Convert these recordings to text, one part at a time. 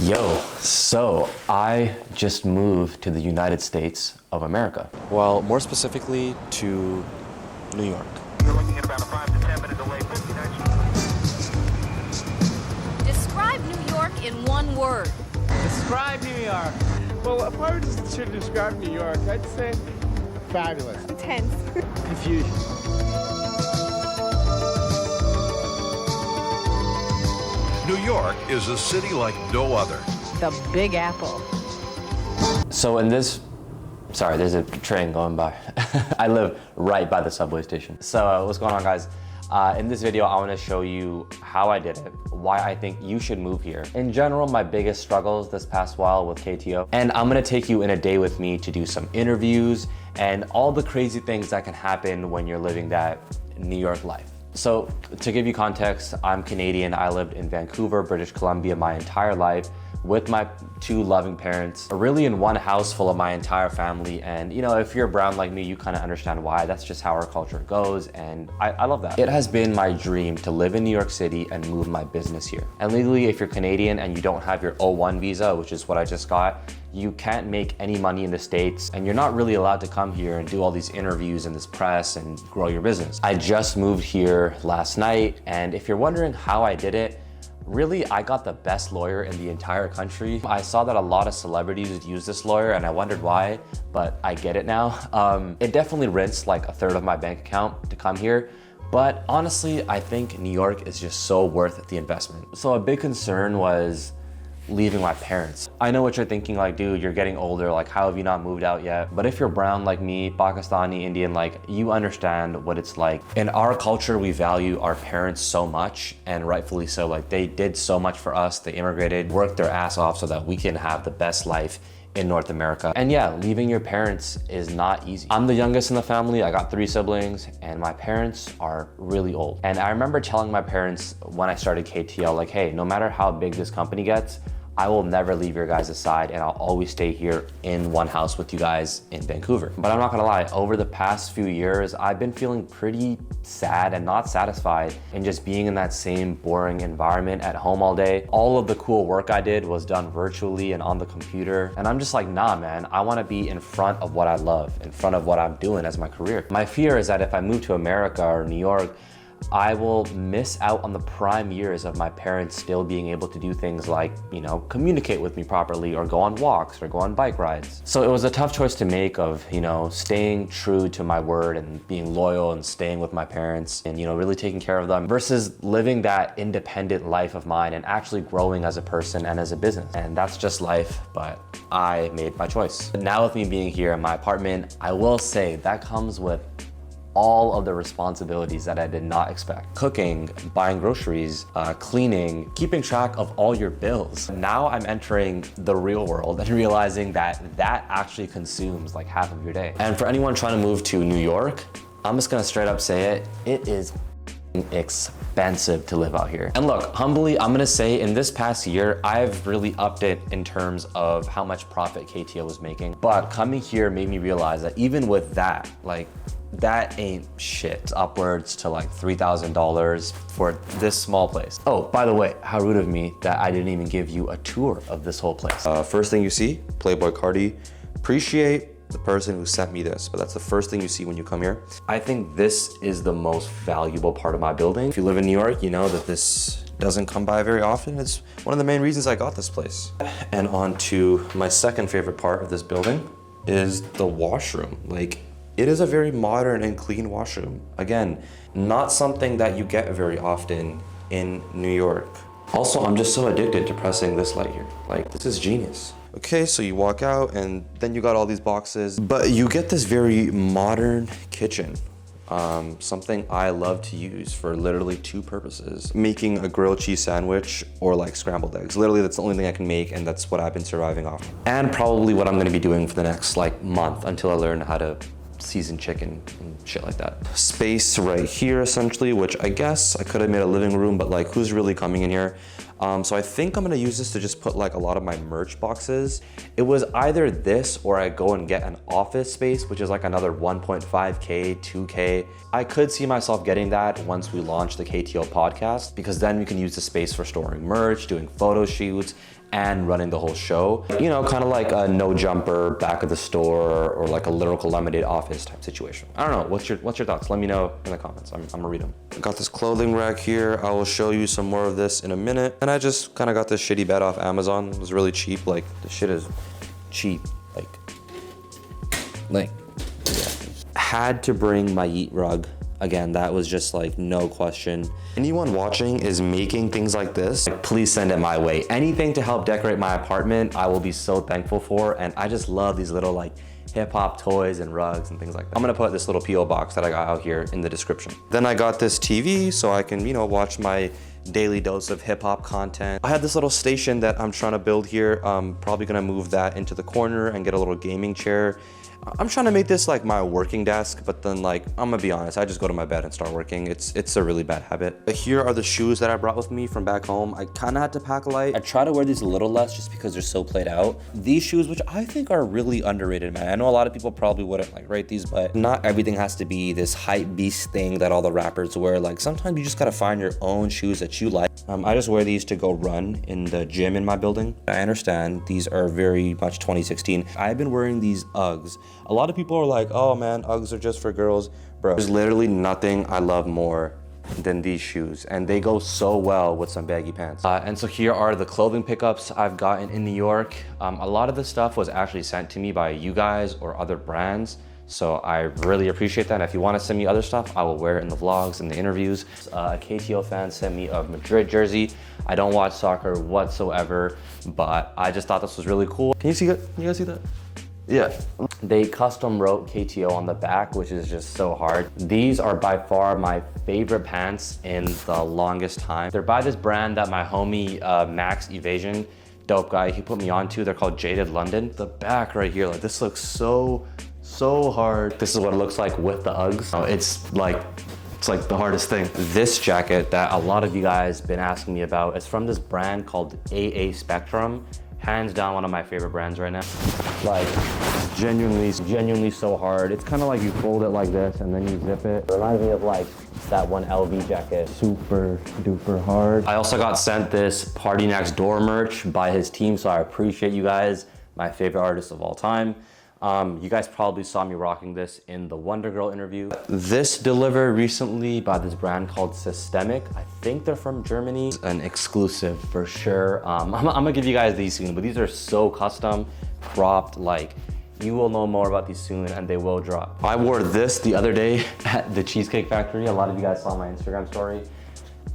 Yo, so I just moved to the United States of America. Well, more specifically to New York. You're looking at about a 5 to 10 minute delay. Describe New York in one word. Describe New York. Well, if I were to describe New York, I'd say fabulous. Intense. Confusion. New York is a city like no other. The Big Apple. So in this, sorry, there's a train going by. I live right by the subway station. So what's going on, guys? In this video, I want to show you how I did it, why I think you should move here. In general, my biggest struggles this past while with KTO. And I'm going to take you in a day with me to do some interviews and all the crazy things that can happen when you're living that New York life. So to give you context, I'm Canadian. I lived in Vancouver, British Columbia my entire life with my two loving parents, really in one house full of my entire family. And you know, if you're brown like me, you kind of understand why. That's just how our culture goes, and I love that. It has been my dream to live in New York City and move my business here. And legally, if you're Canadian and you don't have your O1 visa, which is what I just got, you can't make any money in the States, and you're not really allowed to come here and do all these interviews and this press and grow your business. I just moved here last night, and if you're wondering how I did it, really, I got the best lawyer in the entire country. I saw that a lot of celebrities use this lawyer and I wondered why, but I get it now. It definitely rinsed like a third of my bank account to come here. But honestly, I think New York is just so worth the investment. So a big concern was leaving my parents. I know what you're thinking, like, dude, you're getting older, like, how have you not moved out yet? But if you're brown like me, Pakistani, Indian, like, you understand what it's like. In our culture, we value our parents so much, and rightfully so. Like, they did so much for us. They immigrated, worked their ass off so that we can have the best life in North America. And yeah, leaving your parents is not easy. I'm the youngest in the family. I got 3 siblings, and my parents are really old. And I remember telling my parents when I started KTL, like, hey, no matter how big this company gets, I will never leave your guys' side, and I'll always stay here in one house with you guys in Vancouver. But I'm not gonna lie, over the past few years, I've been feeling pretty sad and not satisfied in just being in that same boring environment at home all day. All of the cool work I did was done virtually and on the computer. And I'm just like, nah, man, I wanna be in front of what I love, in front of what I'm doing as my career. My fear is that if I move to America or New York, I will miss out on the prime years of my parents still being able to do things like, you know, communicate with me properly or go on walks or go on bike rides. So it was a tough choice to make of, you know, staying true to my word and being loyal and staying with my parents and, you know, really taking care of them versus living that independent life of mine and actually growing as a person and as a business. And that's just life, but I made my choice. Now with me being here in my apartment, I will say that comes with all of the responsibilities that I did not expect. Cooking, buying groceries, cleaning, keeping track of all your bills. Now I'm entering the real world and realizing that that actually consumes like half of your day. And for anyone trying to move to New York, I'm just gonna straight up say it, it is expensive to live out here. And look, humbly, I'm gonna say in this past year, I've really upped it in terms of how much profit KTO was making. But coming here made me realize that even with that, like, that ain't shit. Upwards to like $3,000 for this small place. Oh, by the way, how rude of me that I didn't even give you a tour of this whole place. First thing you see, Playboy Cardi. Appreciate the person who sent me this, but that's the first thing you see when you come here. I think this is the most valuable part of my building. If you live in New York, you know that this doesn't come by very often. It's one of the main reasons I got this place. And on to my second favorite part of this building is the washroom. Like, it is a very modern and clean washroom. Again, not something that you get very often in New York. Also, I'm just so addicted to pressing this light here. Like, this is genius. Okay, so you walk out and then you got all these boxes, but you get this very modern kitchen. Something I love to use for literally 2 purposes. Making a grilled cheese sandwich or like scrambled eggs. Literally, that's the only thing I can make, and that's what I've been surviving off. And probably what I'm gonna be doing for the next like month until I learn how to seasoned chicken and shit like that. Space right here essentially, which I guess I could have made a living room, but like who's really coming in here? So I think I'm gonna use this to just put like a lot of my merch boxes. It was either this or I go and get an office space, which is like another 1.5K, 2K. I could see myself getting that once we launch the KTO podcast, because then we can use the space for storing merch, doing photo shoots, and running the whole show. You know, kind of like a no jumper back of the store or like a Lyrical Lemonade office type situation. I don't know, what's your thoughts? Let me know in the comments, I'm gonna read them. I got this clothing rack here. I will show you some more of this in a minute. And I just kind of got this shitty bed off Amazon. It was really cheap, like the shit is cheap, like yeah. Had to bring my Yeet rug. Again, that was just like no question. Anyone watching is making things like this, please send it my way. Anything to help decorate my apartment, I will be so thankful for. And I just love these little like hip hop toys and rugs and things like that. I'm gonna put this little P.O box that I got out here in the description. Then I got this TV so I can, you know, watch my daily dose of hip hop content. I had this little station that I'm trying to build here. I'm probably gonna move that into the corner and get a little gaming chair. I'm trying to make this like my working desk, but then like, I'm gonna be honest, I just go to my bed and start working. It's a really bad habit. Here are the shoes that I brought with me from back home. I kind of had to pack light. I try to wear these a little less just because they're so played out. These shoes, which I think are really underrated, man. I know a lot of people probably wouldn't like rate these, but not everything has to be this hype beast thing that all the rappers wear. Like sometimes you just gotta find your own shoes that you like. I just wear these to go run in the gym in my building. I understand these are very much 2016. I've been wearing these Uggs. A lot of people are like, oh man, Uggs are just for girls. Bro, there's literally nothing I love more than these shoes, and they go so well with some baggy pants. And so here are the clothing pickups I've gotten in New York. A lot of the stuff was actually sent to me by you guys or other brands, so I really appreciate that. And if you want to send me other stuff, I will wear it in the vlogs and the interviews. A KTO fan sent me a Madrid jersey. I don't watch soccer whatsoever, but I just thought this was really cool. Can you see it? Can you guys see that? Yeah. They custom wrote KTO on the back, which is just so hard. These are by far my favorite pants in the longest time. They're by this brand that my homie Max Evasion, dope guy, he put me onto. They're called Jaded London. The back right here, like this looks so hard. This is what it looks like with the Uggs. It's like the hardest thing. This jacket that a lot of you guys been asking me about is from this brand called AA Spectrum. Hands down one of my favorite brands right now. Like genuinely so hard. It's kind of like you fold it like this and then you zip it. It reminds me of like that one LV jacket. Super duper hard. I also got sent this Party Next Door merch by his team, so I appreciate you guys. My favorite artist of all time. You guys probably saw me rocking this in the Wonder Girl interview. This delivered recently by this brand called Systemic. I think they're from Germany. An exclusive for sure. I'm gonna give you guys these soon, but these are so custom, cropped, like you will know more about these soon and they will drop. I wore this the other day at the Cheesecake Factory. A lot of you guys saw my Instagram story.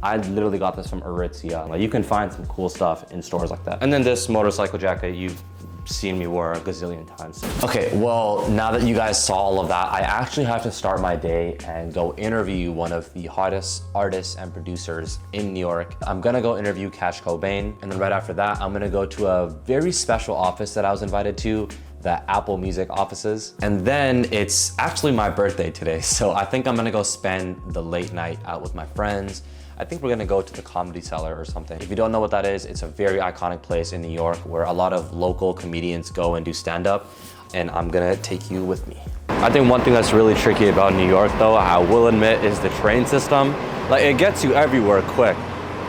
I literally got this from Aritzia. Like you can find some cool stuff in stores like that. And then this motorcycle jacket, you've seen me wear a gazillion times. Okay, well, now that you guys saw all of that, I actually have to start my day and go interview one of the hottest artists and producers in New York. I'm gonna go interview Cash Cobain, and then right after that, I'm gonna go to a very special office that I was invited to, the Apple Music offices. And then it's actually my birthday today, so I think I'm gonna go spend the late night out with my friends. I think we're gonna go to the Comedy Cellar or something. If you don't know what that is, it's a very iconic place in New York where a lot of local comedians go and do stand-up, and I'm gonna take you with me. I think one thing that's really tricky about New York though, I will admit, is the train system. Like it gets you everywhere quick,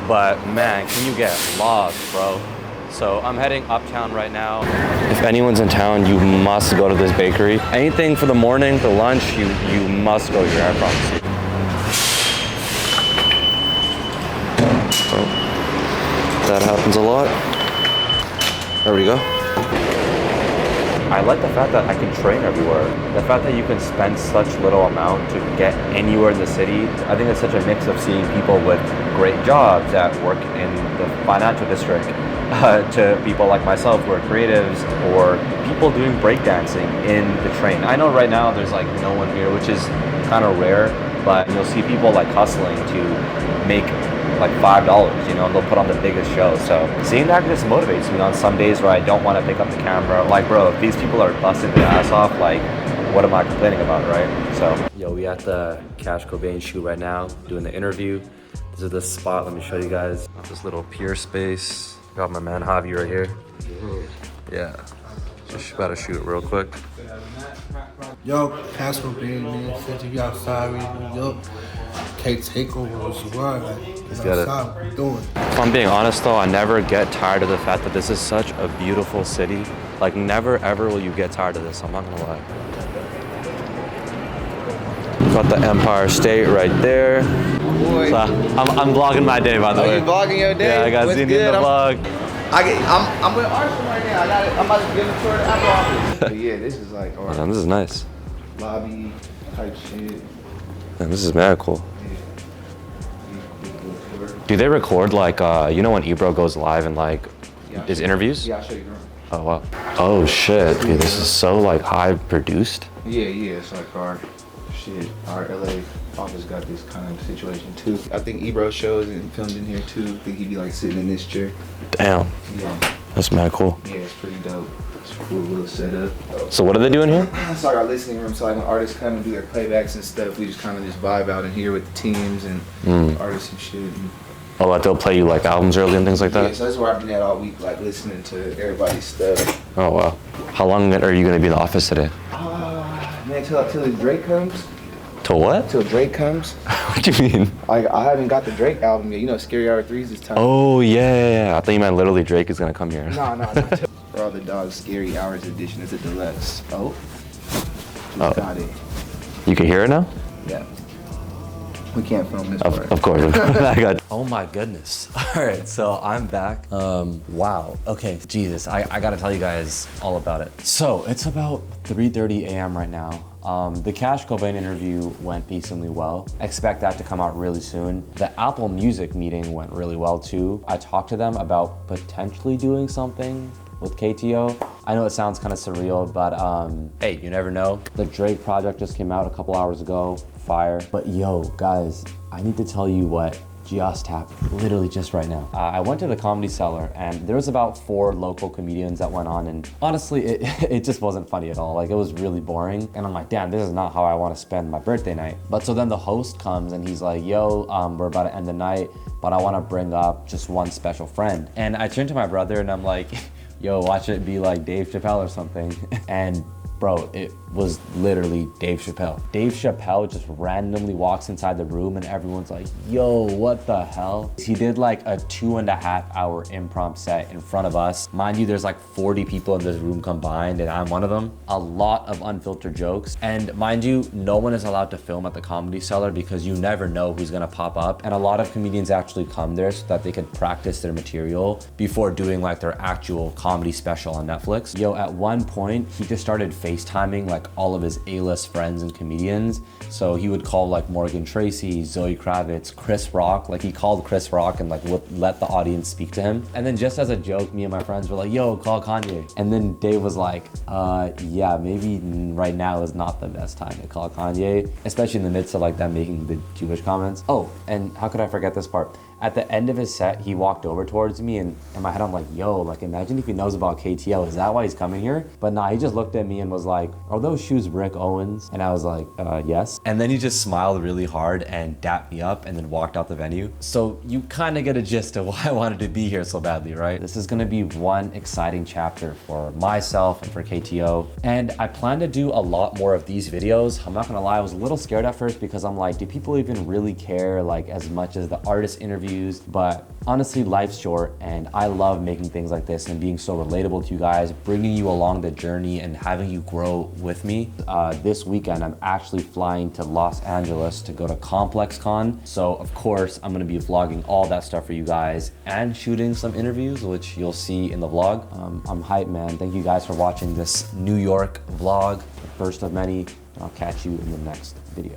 but man, can you get lost, bro? So I'm heading uptown right now. If anyone's in town, you must go to this bakery. Anything for the morning, for lunch, you must go here, I promise you. That happens a lot. There we go. I like the fact that I can train everywhere. The fact that you can spend such little amount to get anywhere in the city. I think it's such a mix of seeing people with great jobs that work in the financial district to people like myself who are creatives or people doing breakdancing in the train. I know right now there's like no one here, which is kind of rare, but you'll see people like hustling to make like $5, you know, and they'll put on the biggest show. So seeing that just motivates me on some days where I don't want to pick up the camera. Like, bro, if these people are busting their ass off, like, what am I complaining about, right? So, yo, we at the Cash Cobain shoot right now, doing the interview. This is the spot, let me show you guys. This little pier space. Got my man Javi right here. Yeah, just about to shoot it real quick. Yo, Cash Cobain, man, sent you outside, New York. Takeover was what? He's got it. That's what I'm doing. If I'm being honest though, I never get tired of the fact that this is such a beautiful city. Like never ever will you get tired of this, I'm not gonna lie. Got the Empire State right there. Boy. So I'm vlogging my day, by the way. You vlogging your day? Yeah, I got Zini in the vlog. I'm with Arson right now. I'm about to give him a tour of the Apple office. But yeah, this is like our Man, this is nice. lobby type shit. Man, this is mad cool. Do they record like, you know when Ebro goes live and like his interviews? Yeah, I'll show you. Oh wow. Oh shit, dude, this is so like high produced. Yeah, it's like our shit. Our LA office got this kind of situation too. I think Ebro shows and filmed in here too. I think he'd be like sitting in this chair. Damn, Yeah, that's mad cool. yeah, it's pretty dope. It's a cool little setup. So what are they doing here? It's like our listening room. So like when artists come and do their playbacks and stuff, we just kind of just vibe out in here with the teams and artists and shit. And Oh, like they'll play you like albums early and things like yeah, that? so that's where I've been at all week, like listening to everybody's stuff. Oh wow. How long are you gonna be in the office today? Man, till Drake comes. Till what? Till Drake comes. What do you mean? Like I haven't got the Drake album yet. You know, Scary Hour 3's this time. Oh yeah. I thought you meant literally Drake is gonna come here. No. For all the dogs, Scary Hours edition is a deluxe. Oh. Got it. You can hear it now? Yeah. We can't film this part. Of course. I got. Oh my goodness. All right, so I'm back. Wow. Okay, Jesus. I gotta tell you guys all about it. So it's about 3:30 a.m. right now. The Cash Cobain interview went decently well. Expect that to come out really soon. The Apple Music meeting went really well too. I talked to them about potentially doing something with KTO. I know it sounds kind of surreal, but hey, you never know. The Drake project just came out a couple hours ago. Fire. But yo, guys, I need to tell you what just happened, literally just right now. I went to the Comedy Cellar and there was about 4 local comedians that went on, and honestly, it just wasn't funny at all. Like it was really boring. And I'm like, damn, this is not how I want to spend my birthday night. But so then the host comes and he's like, yo, we're about to end the night, but I want to bring up just one special friend. And I turned to my brother and I'm like, yo, watch it be like Dave Chapelle or something. And bro, it was literally Dave Chapelle. Dave Chapelle just randomly walks inside the room and everyone's like, yo, what the hell? He did like a 2.5-hour improv set in front of us. Mind you, there's like 40 people in this room combined and I'm one of them. A lot of unfiltered jokes. And mind you, no one is allowed to film at the Comedy Cellar because you never know who's gonna pop up. And a lot of comedians actually come there so that they could practice their material before doing like their actual comedy special on Netflix. Yo, at one point, he just started FaceTiming like all of his A-list friends and comedians. So he would call like Morgan Tracy, Zoe Kravitz, Chris Rock. Like he called Chris Rock and like would let the audience speak to him. And then just as a joke, me and my friends were like, yo, call Kanye. And then Dave was like, yeah, maybe right now is not the best time to call Kanye, especially in the midst of like them making the Jewish comments. Oh, and how could I forget this part? At the end of his set, he walked over towards me and in my head, I'm like, yo, like imagine if he knows about KTO, is that why he's coming here? But nah, he just looked at me and was like, are those shoes Rick Owens? And I was like, yes. And then he just smiled really hard and dapped me up and then walked out the venue. So you kind of get a gist of why I wanted to be here so badly, right? This is gonna be one exciting chapter for myself and for KTO. And I plan to do a lot more of these videos. I'm not gonna lie, I was a little scared at first because I'm like, do people even really care like as much as the artist interviews? But honestly, life's short and I love making things like this and being so relatable to you guys, bringing you along the journey and having you grow with me. This weekend, I'm actually flying to Los Angeles to go to ComplexCon. So of course, I'm gonna be vlogging all that stuff for you guys and shooting some interviews, which you'll see in the vlog. I'm hyped, man. Thank you guys for watching this New York vlog, the first of many. And I'll catch you in the next video.